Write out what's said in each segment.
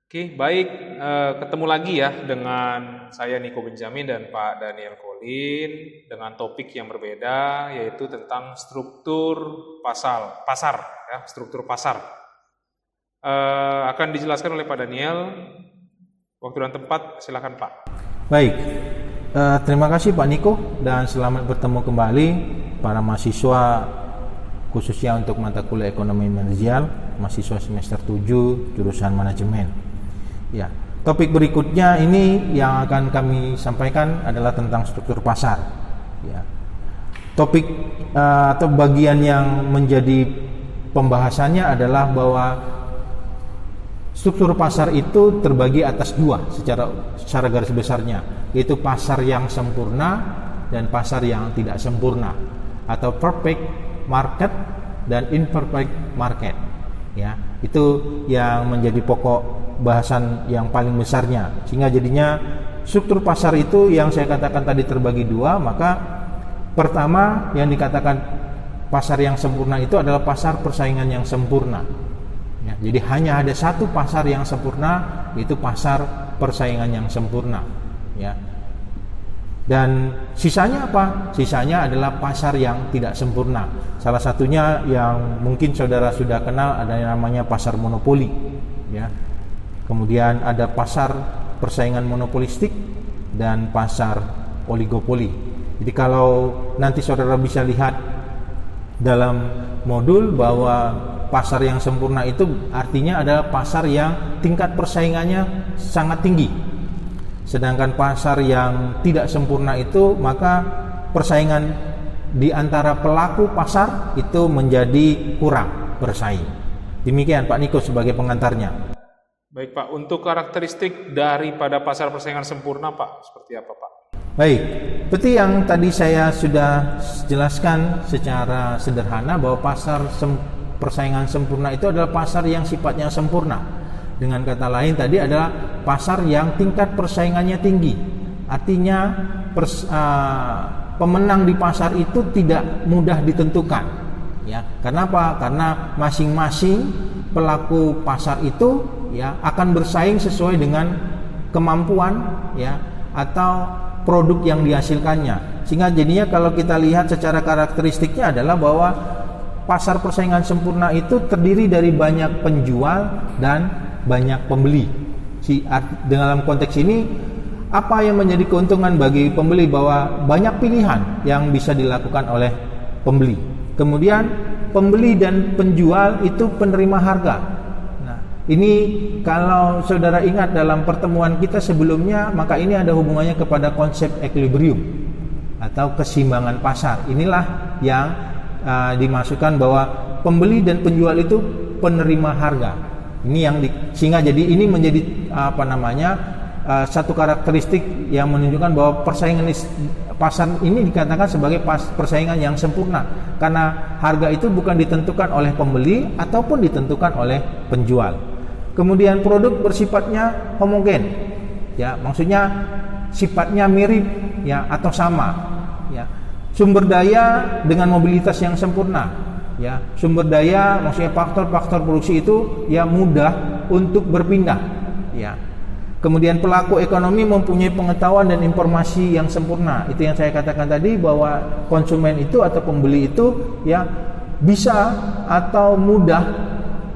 Oke, baik. Ketemu lagi ya dengan saya Niko Benjamin dan Pak Daniel Colin dengan topik yang berbeda, yaitu tentang struktur pasar, ya, struktur pasar. Akan dijelaskan oleh Pak Daniel. Waktu dan tempat, silakan Pak. Baik, terima kasih Pak Niko dan selamat bertemu kembali para mahasiswa khususnya untuk mata kuliah ekonomi manajerial, mahasiswa semester 7 jurusan manajemen. Ya, topik berikutnya ini yang akan kami sampaikan adalah tentang struktur pasar. Ya, topik atau bagian yang menjadi pembahasannya adalah bahwa struktur pasar itu terbagi atas dua secara garis besarnya, yaitu pasar yang sempurna dan pasar yang tidak sempurna, atau perfect market dan imperfect market. Ya, itu yang menjadi pokok bahasan yang paling besarnya, sehingga jadinya struktur pasar itu yang saya katakan tadi terbagi dua. Maka pertama yang dikatakan pasar yang sempurna itu adalah pasar persaingan yang sempurna. Ya, jadi hanya ada satu pasar yang sempurna, yaitu pasar persaingan yang sempurna. Ya. Dan sisanya apa? Sisanya adalah pasar yang tidak sempurna. Salah satunya yang mungkin saudara sudah kenal ada yang namanya pasar monopoli. Ya. Kemudian ada pasar persaingan monopolistik dan pasar oligopoli. Jadi kalau nanti saudara bisa lihat dalam modul bahwa pasar yang sempurna itu artinya adalah pasar yang tingkat persaingannya sangat tinggi. Sedangkan pasar yang tidak sempurna itu maka persaingan di antara pelaku pasar itu menjadi kurang bersaing. Demikian Pak Niko sebagai pengantarnya. Baik Pak, untuk karakteristik daripada pasar persaingan sempurna Pak, seperti apa Pak? Baik, seperti yang tadi saya sudah jelaskan secara sederhana bahwa pasar persaingan sempurna itu adalah pasar yang sifatnya sempurna. Dengan kata lain tadi adalah pasar yang tingkat persaingannya tinggi. Artinya pemenang di pasar itu tidak mudah ditentukan. Ya, kenapa? Karena masing-masing pelaku pasar itu ya akan bersaing sesuai dengan kemampuan ya atau produk yang dihasilkannya. Sehingga jadinya kalau kita lihat secara karakteristiknya adalah bahwa pasar persaingan sempurna itu terdiri dari banyak penjual dan banyak pembeli. Dalam konteks ini apa yang menjadi keuntungan bagi pembeli? Bahwa banyak pilihan yang bisa dilakukan oleh pembeli. Kemudian pembeli dan penjual itu penerima harga. Nah, ini kalau saudara ingat dalam pertemuan kita sebelumnya, maka ini ada hubungannya kepada konsep equilibrium atau keseimbangan pasar. Inilah yang dimasukkan bahwa pembeli dan penjual itu penerima harga. Ini yang sehingga jadi ini menjadi satu karakteristik yang menunjukkan bahwa persaingan pasar ini dikatakan sebagai persaingan yang sempurna, karena harga itu bukan ditentukan oleh pembeli ataupun ditentukan oleh penjual. Kemudian produk bersifatnya homogen, ya maksudnya sifatnya mirip ya atau sama. Ya. Sumber daya dengan mobilitas yang sempurna, ya sumber daya maksudnya faktor-faktor produksi itu ya mudah untuk berpindah, ya. Kemudian pelaku ekonomi mempunyai pengetahuan dan informasi yang sempurna. Itu yang saya katakan tadi bahwa konsumen itu atau pembeli itu ya bisa atau mudah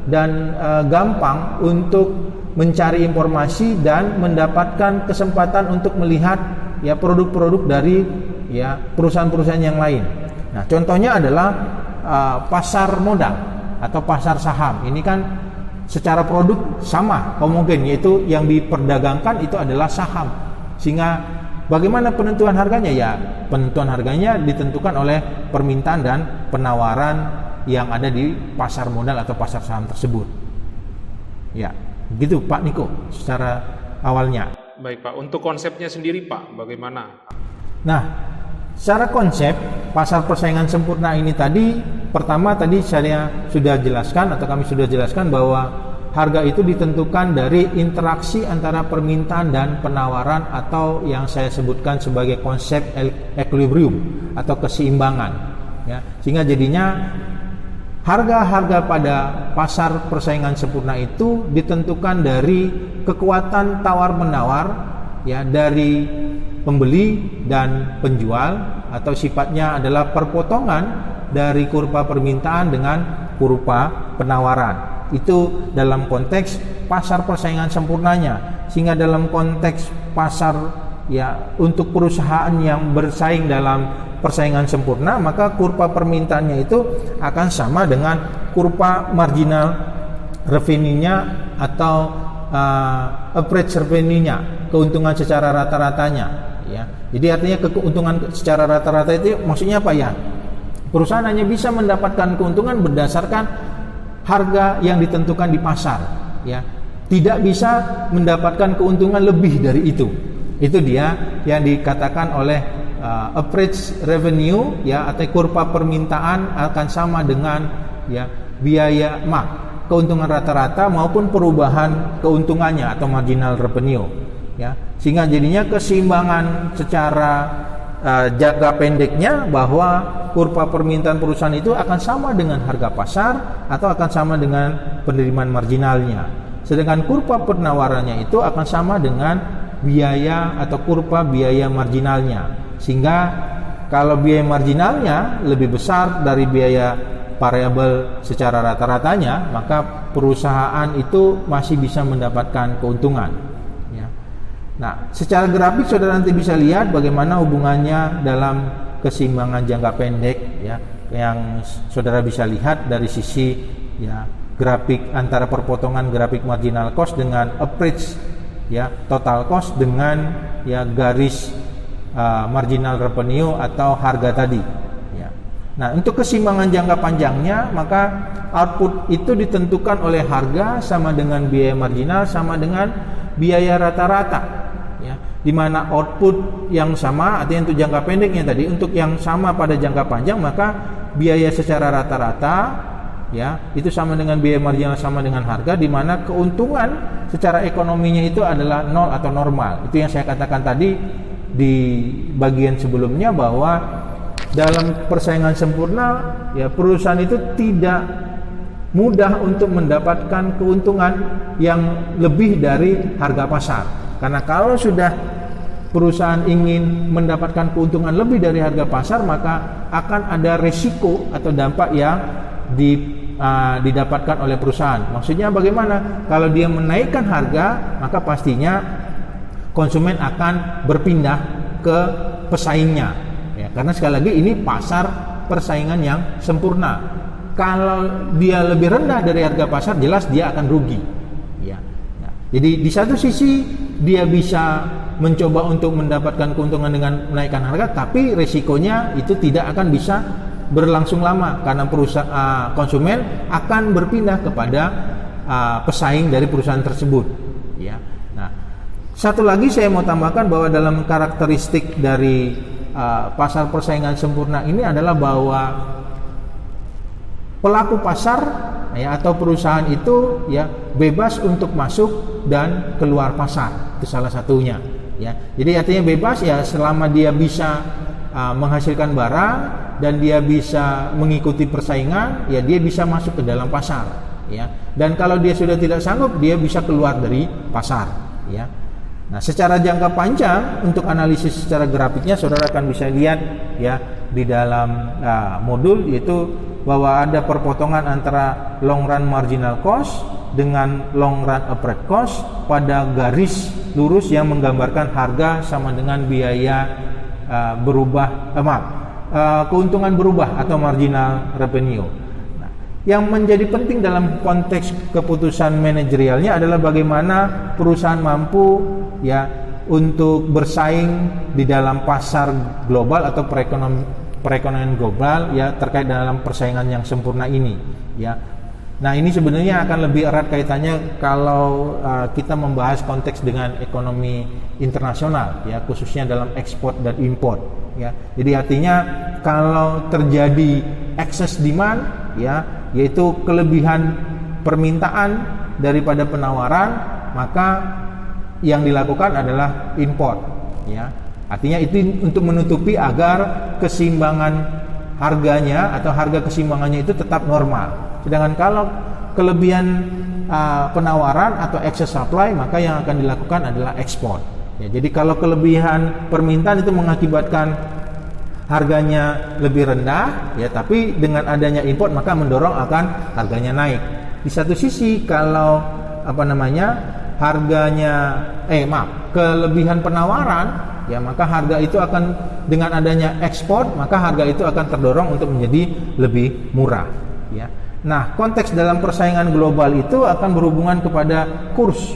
dan gampang untuk mencari informasi dan mendapatkan kesempatan untuk melihat ya produk-produk dari ya perusahaan-perusahaan yang lain. Nah, contohnya adalah pasar modal atau pasar saham. Ini kan secara produk sama, homogen, yaitu yang diperdagangkan itu adalah saham. Sehingga bagaimana penentuan harganya? Ya, penentuan harganya ditentukan oleh permintaan dan penawaran yang ada di pasar modal atau pasar saham tersebut. Ya, begitu Pak Niko secara awalnya. Baik Pak, untuk konsepnya sendiri Pak, bagaimana? Nah, secara konsep pasar persaingan sempurna ini tadi, pertama tadi saya sudah jelaskan atau kami sudah jelaskan bahwa harga itu ditentukan dari interaksi antara permintaan dan penawaran atau yang saya sebutkan sebagai konsep equilibrium atau keseimbangan. Ya, sehingga jadinya harga-harga pada pasar persaingan sempurna itu ditentukan dari kekuatan tawar-menawar ya dari pembeli dan penjual, atau sifatnya adalah perpotongan dari kurva permintaan dengan kurva penawaran. Itu dalam konteks pasar persaingan sempurnanya. Sehingga dalam konteks pasar ya untuk perusahaan yang bersaing dalam persaingan sempurna, maka kurva permintaannya itu akan sama dengan kurva marginal revenue-nya atau average revenue-nya, keuntungan secara rata-ratanya ya. Jadi artinya keuntungan secara rata-rata itu maksudnya apa ya? Perusahaan hanya bisa mendapatkan keuntungan berdasarkan harga yang ditentukan di pasar ya. Tidak bisa mendapatkan keuntungan lebih dari itu. Itu dia yang dikatakan oleh average revenue ya, atau kurva permintaan akan sama dengan ya biaya keuntungan rata-rata maupun perubahan keuntungannya atau marginal revenue ya. Sehingga jadinya keseimbangan secara jangka pendeknya bahwa kurva permintaan perusahaan itu akan sama dengan harga pasar atau akan sama dengan penerimaan marginalnya. Sedangkan kurva penawarannya itu akan sama dengan biaya atau kurva biaya marginalnya. Sehingga kalau biaya marginalnya lebih besar dari biaya variabel secara rata-ratanya, maka perusahaan itu masih bisa mendapatkan keuntungan ya. Nah, secara grafik saudara nanti bisa lihat bagaimana hubungannya dalam keseimbangan jangka pendek ya, yang saudara bisa lihat dari sisi ya grafik antara perpotongan grafik marginal cost dengan average ya total cost dengan ya garis marginal revenue atau harga tadi ya. Nah, untuk keseimbangan jangka panjangnya, maka output itu ditentukan oleh harga sama dengan biaya marginal sama dengan biaya rata-rata ya. Di mana output yang sama artinya untuk jangka pendeknya tadi, untuk yang sama pada jangka panjang, maka biaya secara rata-rata ya itu sama dengan biaya marginal sama dengan harga, di mana keuntungan secara ekonominya itu adalah nol atau normal. Itu yang saya katakan tadi di bagian sebelumnya, bahwa dalam persaingan sempurna ya perusahaan itu tidak mudah untuk mendapatkan keuntungan yang lebih dari harga pasar. Karena kalau sudah perusahaan ingin mendapatkan keuntungan lebih dari harga pasar, maka akan ada resiko atau dampak yang didapatkan oleh perusahaan. Maksudnya bagaimana? Kalau dia menaikkan harga, maka pastinya konsumen akan berpindah ke pesaingnya ya, karena sekali lagi ini pasar persaingan yang sempurna. Kalau dia lebih rendah dari harga pasar, jelas dia akan rugi ya. Nah, jadi di satu sisi dia bisa mencoba untuk mendapatkan keuntungan dengan menaikkan harga, tapi resikonya itu tidak akan bisa berlangsung lama karena konsumen akan berpindah kepada pesaing dari perusahaan tersebut ya. Satu lagi saya mau tambahkan bahwa dalam karakteristik dari pasar persaingan sempurna ini adalah bahwa pelaku pasar ya atau perusahaan itu ya bebas untuk masuk dan keluar pasar. Itu salah satunya ya. Jadi artinya bebas ya selama dia bisa menghasilkan barang dan dia bisa mengikuti persaingan, ya dia bisa masuk ke dalam pasar ya. Dan kalau dia sudah tidak sanggup, dia bisa keluar dari pasar ya. Nah, secara jangka panjang untuk analisis secara grafiknya saudara akan bisa lihat ya di dalam modul, yaitu bahwa ada perpotongan antara long run marginal cost dengan long run average cost pada garis lurus yang menggambarkan harga sama dengan biaya keuntungan berubah atau marginal revenue. Yang menjadi penting dalam konteks keputusan manajerialnya adalah bagaimana perusahaan mampu ya untuk bersaing di dalam pasar global atau perekonomian global ya terkait dalam persaingan yang sempurna ini ya. Nah, ini sebenarnya akan lebih erat kaitannya kalau kita membahas konteks dengan ekonomi internasional ya, khususnya dalam ekspor dan impor ya. Jadi artinya kalau terjadi excess demand ya, yaitu kelebihan permintaan daripada penawaran, maka yang dilakukan adalah impor ya. Artinya itu untuk menutupi agar keseimbangan harganya atau harga keseimbangannya itu tetap normal. Sedangkan kalau kelebihan penawaran atau excess supply, maka yang akan dilakukan adalah ekspor. Ya, jadi kalau kelebihan permintaan itu mengakibatkan harganya lebih rendah, ya, tapi dengan adanya import maka mendorong akan harganya naik. Di satu sisi kalau kelebihan penawaran, ya, maka harga itu akan, dengan adanya ekspor maka harga itu akan terdorong untuk menjadi lebih murah, ya. Nah, konteks dalam persaingan global itu akan berhubungan kepada kurs,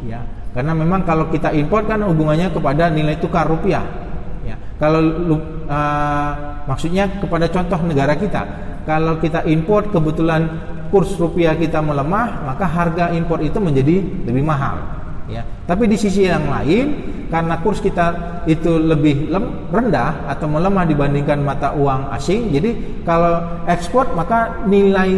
ya. Karena memang kalau kita import kan hubungannya kepada nilai tukar rupiah, ya. Kalau maksudnya kepada contoh negara kita, kalau kita import kebetulan kurs rupiah kita melemah, maka harga impor itu menjadi lebih mahal, ya. Tapi di sisi yang lain, karena kurs kita itu lebih rendah atau melemah dibandingkan mata uang asing, jadi kalau ekspor maka nilai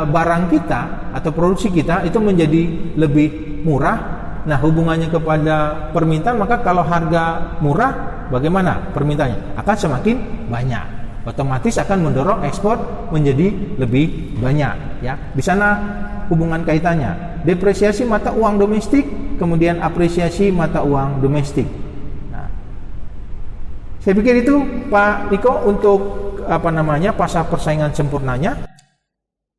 barang kita atau produksi kita itu menjadi lebih murah. Nah, hubungannya kepada permintaan, maka kalau harga murah, bagaimana permintaannya? Akan semakin banyak, otomatis akan mendorong ekspor menjadi lebih banyak, ya. Di sana hubungan kaitannya, depresiasi mata uang domestik, kemudian apresiasi mata uang domestik. Nah, saya pikir itu Pak Niko untuk pasar persaingan sempurnanya.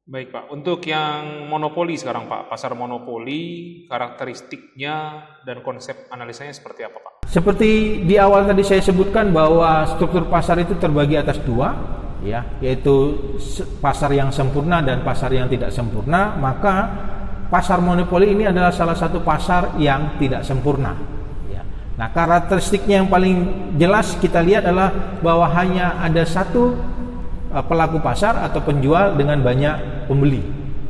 Baik Pak, untuk yang monopoli sekarang Pak, pasar monopoli, karakteristiknya dan konsep analisanya seperti apa Pak? Seperti di awal tadi saya sebutkan bahwa struktur pasar itu terbagi atas dua, ya, yaitu pasar yang sempurna dan pasar yang tidak sempurna. Maka pasar monopoli ini adalah salah satu pasar yang tidak sempurna, ya. Nah, karakteristiknya yang paling jelas kita lihat adalah bahwa hanya ada satu pelaku pasar atau penjual dengan banyak pembeli.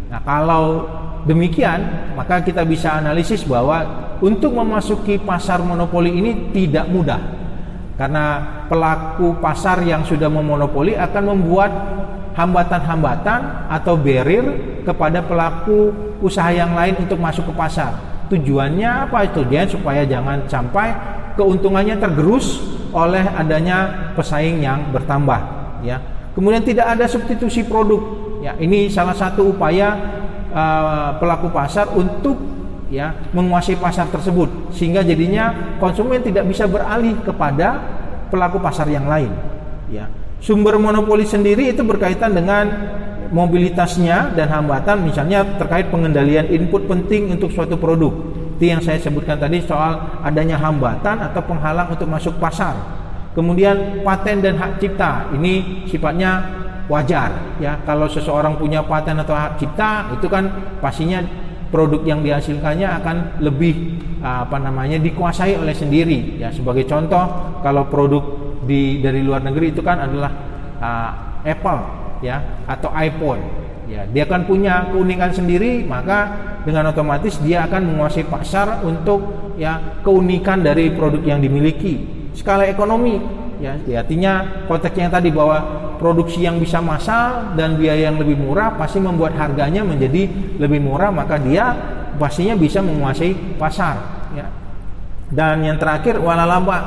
Nah, kalau demikian, maka kita bisa analisis bahwa untuk memasuki pasar monopoli ini tidak mudah, karena pelaku pasar yang sudah memonopoli akan membuat hambatan-hambatan atau barrier kepada pelaku usaha yang lain untuk masuk ke pasar. Tujuannya apa? Tujuan supaya jangan sampai keuntungannya tergerus oleh adanya pesaing yang bertambah, ya. Kemudian tidak ada substitusi produk, ya. Ini salah satu upaya pelaku pasar untuk, ya, menguasai pasar tersebut, sehingga jadinya konsumen tidak bisa beralih kepada pelaku pasar yang lain, ya. Sumber monopoli sendiri itu berkaitan dengan mobilitasnya dan hambatan, misalnya terkait pengendalian input penting untuk suatu produk. Itu yang saya sebutkan tadi soal adanya hambatan atau penghalang untuk masuk pasar. Kemudian paten dan hak cipta, ini sifatnya wajar, ya. Kalau seseorang punya paten atau hak cipta, itu kan pastinya produk yang dihasilkannya akan lebih dikuasai oleh sendiri, ya. Sebagai contoh, kalau produk dari luar negeri itu kan adalah Apple, ya, atau iPhone, ya. Dia kan punya keunikan sendiri, maka dengan otomatis dia akan menguasai pasar untuk, ya, keunikan dari produk yang dimiliki. Skala ekonomi, ya, artinya konteksnya tadi bahwa produksi yang bisa massal dan biaya yang lebih murah pasti membuat harganya menjadi lebih murah, maka dia pastinya bisa menguasai pasar, ya. Dan yang terakhir, waralaba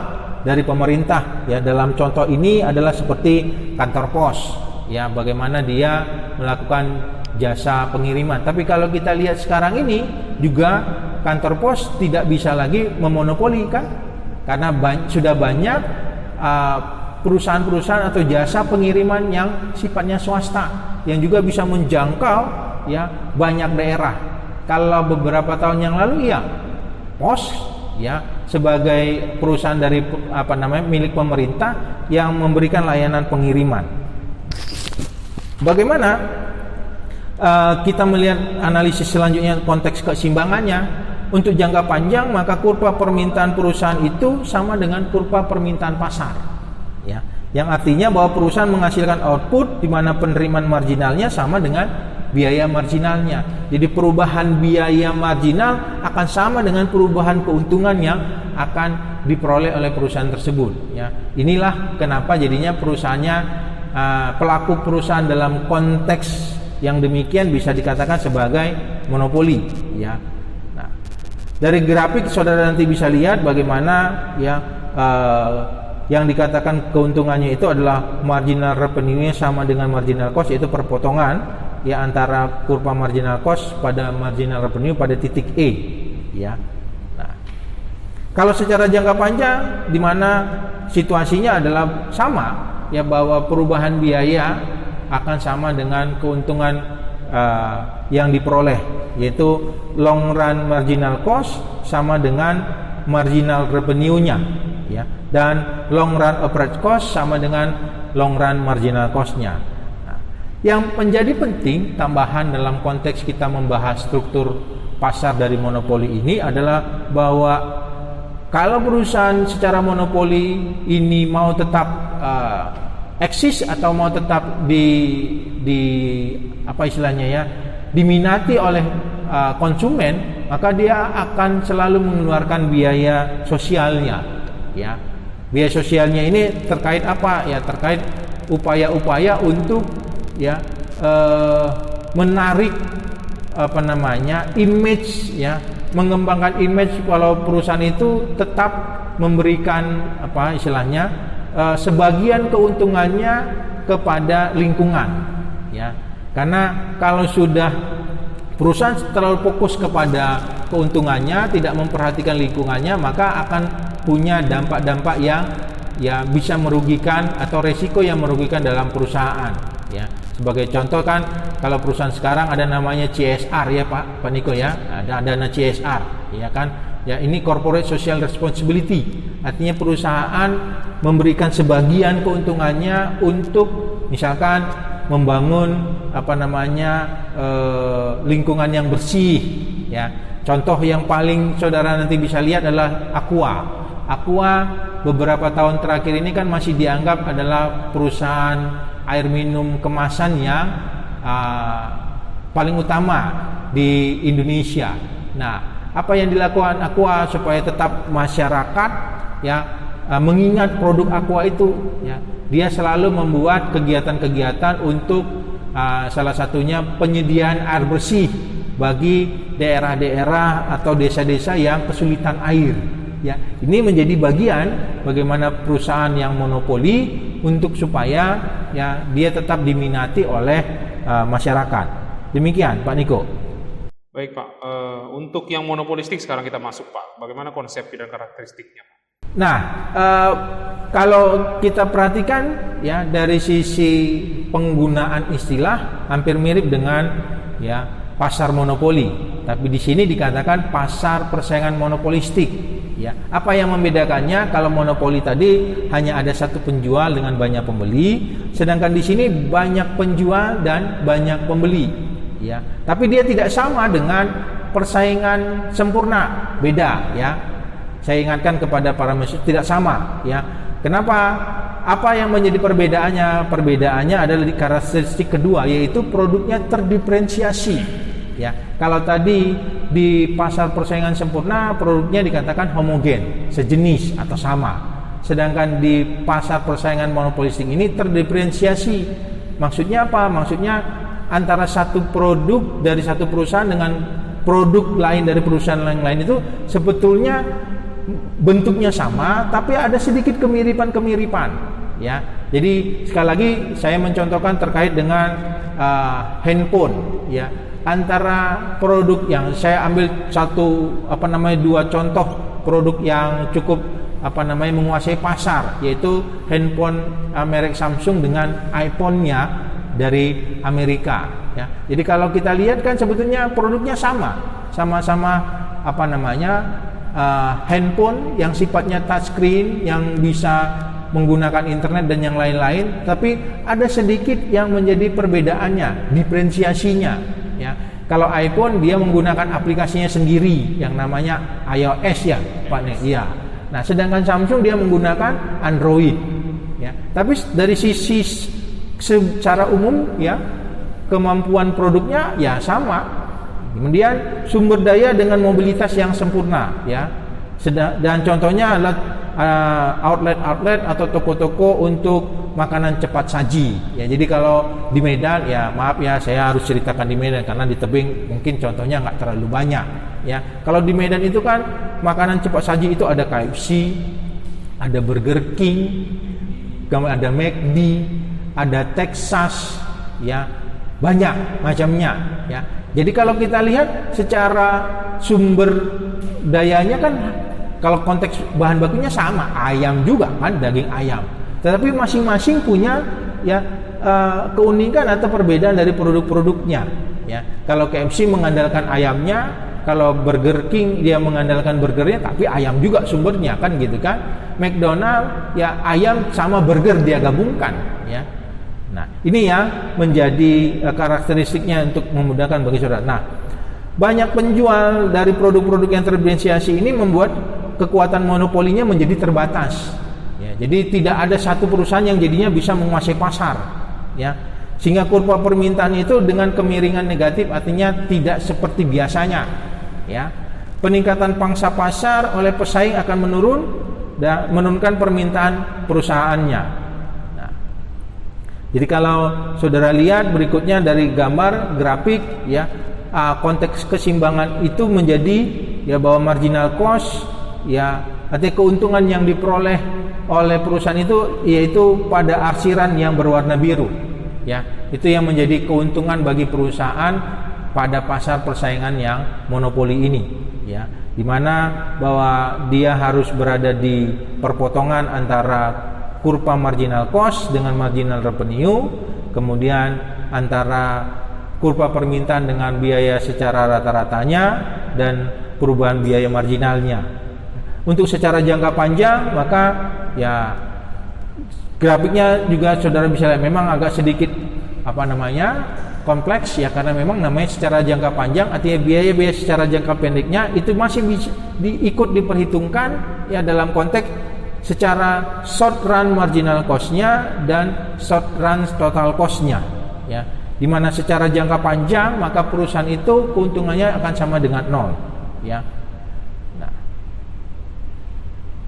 dari pemerintah, ya. Dalam contoh ini adalah seperti kantor pos, ya, bagaimana dia melakukan jasa pengiriman. Tapi kalau kita lihat sekarang ini juga kantor pos tidak bisa lagi memonopoli, kan? Karena sudah banyak perusahaan-perusahaan atau jasa pengiriman yang sifatnya swasta, yang juga bisa menjangkau, ya, banyak daerah. Kalau beberapa tahun yang lalu, ya, pos, ya, sebagai perusahaan dari milik pemerintah yang memberikan layanan pengiriman. Bagaimana kita melihat analisis selanjutnya konteks keseimbangannya? Untuk jangka panjang, maka kurva permintaan perusahaan itu sama dengan kurva permintaan pasar, ya. Yang artinya bahwa perusahaan menghasilkan output di mana penerimaan marginalnya sama dengan biaya marginalnya. Jadi perubahan biaya marginal akan sama dengan perubahan keuntungan yang akan diperoleh oleh perusahaan tersebut, ya. Inilah kenapa jadinya perusahaannya, pelaku perusahaan dalam konteks yang demikian bisa dikatakan sebagai monopoli, ya. Dari grafik saudara nanti bisa lihat bagaimana, ya, yang dikatakan keuntungannya itu adalah marginal revenue-nya sama dengan marginal cost, yaitu perpotongan ya antara kurva marginal cost pada marginal revenue pada titik E ya. Nah, kalau secara jangka panjang di mana situasinya adalah sama ya, bahwa perubahan biaya akan sama dengan keuntungan yang diperoleh, yaitu long run marginal cost sama dengan marginal revenue-nya ya, dan long run average cost sama dengan long run marginal cost-nya. Nah, yang menjadi penting tambahan dalam konteks kita membahas struktur pasar dari monopoli ini adalah bahwa kalau perusahaan secara monopoli ini mau tetap eksis atau mau tetap diminati oleh konsumen, maka dia akan selalu mengeluarkan biaya sosialnya ya. Biaya sosialnya ini terkait apa ya? Terkait upaya-upaya untuk ya menarik image ya, mengembangkan image kalau perusahaan itu tetap memberikan sebagian keuntungannya kepada lingkungan ya. Karena kalau sudah perusahaan terlalu fokus kepada keuntungannya, tidak memperhatikan lingkungannya, maka akan punya dampak-dampak yang ya bisa merugikan atau resiko yang merugikan dalam perusahaan ya. Sebagai contoh kan, kalau perusahaan sekarang ada namanya CSR ya Pak Niko ya, ada dana CSR ya kan. Ya, ini corporate social responsibility. Artinya perusahaan memberikan sebagian keuntungannya untuk misalkan membangun lingkungan yang bersih ya. Contoh yang paling saudara nanti bisa lihat adalah Aqua beberapa tahun terakhir ini kan masih dianggap adalah perusahaan air minum kemasan yang paling utama di Indonesia. Nah, apa yang dilakukan Aqua supaya tetap masyarakat ya mengingat produk Aqua itu ya, dia selalu membuat kegiatan-kegiatan untuk salah satunya penyediaan air bersih bagi daerah-daerah atau desa-desa yang kesulitan air ya. Ini menjadi bagian bagaimana perusahaan yang monopoli untuk supaya ya dia tetap diminati oleh masyarakat. Demikian Pak Niko. Baik Pak, untuk yang monopolistik sekarang kita masuk Pak, bagaimana konsep dan karakteristiknya Pak? Nah, kalau kita perhatikan ya dari sisi penggunaan istilah hampir mirip dengan ya pasar monopoli, tapi di sini dikatakan pasar persaingan monopolistik. Ya, apa yang membedakannya? Kalau monopoli tadi hanya ada satu penjual dengan banyak pembeli, sedangkan di sini banyak penjual dan banyak pembeli. Ya, tapi dia tidak sama dengan persaingan sempurna, beda ya. Saya ingatkan kepada para mahasiswa tidak sama ya. Kenapa? Apa yang menjadi perbedaannya? Perbedaannya adalah di karakteristik kedua, yaitu produknya terdiferensiasi ya. Kalau tadi di pasar persaingan sempurna produknya dikatakan homogen, sejenis atau sama. Sedangkan di pasar persaingan monopolistik ini terdiferensiasi. Maksudnya apa? Maksudnya antara satu produk dari satu perusahaan dengan produk lain dari perusahaan lain itu sebetulnya bentuknya sama, tapi ada sedikit kemiripan-kemiripan ya. Jadi sekali lagi saya mencontohkan terkait dengan handphone ya. Antara produk yang saya ambil dua contoh produk yang cukup menguasai pasar, yaitu handphone merek Samsung dengan iPhone-nya dari Amerika ya. Jadi kalau kita lihat kan sebetulnya produknya sama-sama handphone yang sifatnya touchscreen yang bisa menggunakan internet dan yang lain-lain, tapi ada sedikit yang menjadi perbedaannya, diferensiasinya ya. Kalau iPhone dia menggunakan aplikasinya sendiri yang namanya iOS ya Pak Nek. Iya. Nah, sedangkan Samsung dia menggunakan Android ya. Tapi dari sisi secara umum ya kemampuan produknya ya sama. Kemudian sumber daya dengan mobilitas yang sempurna ya. Dan contohnya adalah outlet atau toko-toko untuk makanan cepat saji ya. Jadi kalau di Medan ya maaf ya saya harus ceritakan di Medan karena di tebing mungkin contohnya nggak terlalu banyak ya. Kalau di Medan itu kan makanan cepat saji itu ada KFC, ada Burger King, kemudian ada McD, ada Texas, ya banyak macamnya, ya. Jadi kalau kita lihat secara sumber dayanya kan, kalau konteks bahan bakunya sama, ayam juga kan, daging ayam. Tetapi masing-masing punya ya keunikan atau perbedaan dari produk-produknya. Ya, kalau KFC mengandalkan ayamnya, kalau Burger King dia mengandalkan burgernya, tapi ayam juga sumbernya kan gitu kan. McDonald ya ayam sama burger dia gabungkan. Ya, nah ini ya menjadi karakteristiknya untuk memudahkan bagi saudara. Nah, banyak penjual dari produk-produk yang terdiferensiasi ini membuat kekuatan monopolinya menjadi terbatas. Ya, jadi tidak ada satu perusahaan yang jadinya bisa menguasai pasar. Ya. Sehingga kurva permintaan itu dengan kemiringan negatif, artinya tidak seperti biasanya, ya. Peningkatan pangsa pasar oleh pesaing akan menurun dan menurunkan permintaan perusahaannya. Nah, jadi kalau saudara lihat berikutnya dari gambar grafik, ya, konteks keseimbangan itu menjadi ya bahwa marginal cost, ya, artinya keuntungan yang diperoleh oleh perusahaan itu yaitu pada arsiran yang berwarna biru. Ya, itu yang menjadi keuntungan bagi perusahaan pada pasar persaingan yang monopoli ini, ya, di mana bahwa dia harus berada di perpotongan antara kurva marginal cost dengan marginal revenue, kemudian antara kurva permintaan dengan biaya secara rata-ratanya dan perubahan biaya marginalnya. Untuk secara jangka panjang, maka ya grafiknya juga saudara bisa lihat memang agak sedikit kompleks ya, karena memang namanya secara jangka panjang, artinya biaya-biaya secara jangka pendeknya itu masih ikut diperhitungkan ya dalam konteks secara short run marginal cost-nya dan short run total cost-nya, ya, dimana secara jangka panjang maka perusahaan itu keuntungannya akan sama dengan nol, ya.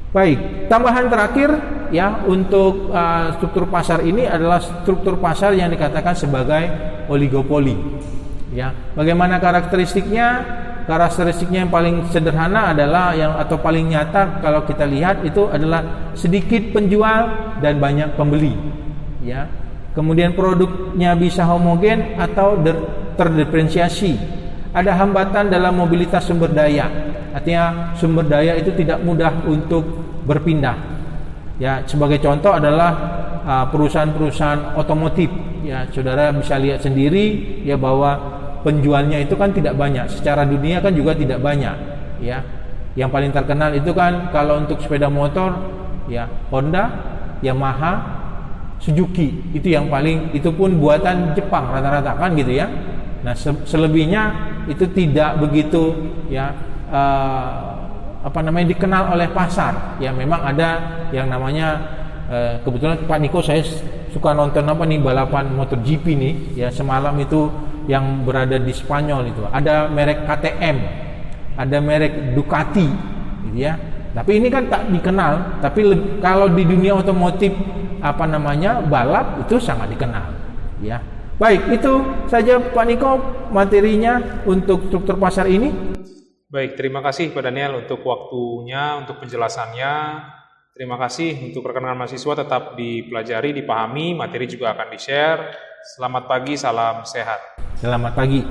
Baik, tambahan terakhir ya untuk struktur pasar ini adalah struktur pasar yang dikatakan sebagai oligopoli. Ya, bagaimana karakteristiknya? Karakteristiknya yang paling sederhana adalah atau paling nyata kalau kita lihat itu adalah sedikit penjual dan banyak pembeli. Ya, kemudian produknya bisa homogen atau terdiferensiasi. Ada hambatan dalam mobilitas sumber daya. Artinya sumber daya itu tidak mudah untuk berpindah. Ya, sebagai contoh adalah perusahaan-perusahaan otomotif. Ya, saudara bisa lihat sendiri ya bahwa penjualnya itu kan tidak banyak. Secara dunia kan juga tidak banyak. Ya, yang paling terkenal itu kan kalau untuk sepeda motor ya Honda, Yamaha, Suzuki. Itu yang paling, itu pun buatan Jepang rata-rata kan gitu ya. Nah, selebihnya itu tidak begitu ya dikenal oleh pasar. Ya, memang ada yang namanya kebetulan Pak Niko saya suka nonton balapan MotoGP nih ya, semalam itu yang berada di Spanyol itu ada merek KTM, ada merek Ducati gitu ya. Tapi ini kan tak dikenal, tapi kalau di dunia otomotif balap itu sangat dikenal ya. Baik, itu saja Pak Niko materinya untuk struktur pasar ini. Baik, terima kasih Pak Daniel untuk waktunya, untuk penjelasannya. Terima kasih untuk rekan-rekan mahasiswa, tetap dipelajari, dipahami, materi juga akan di-share. Selamat pagi, salam sehat. Selamat pagi.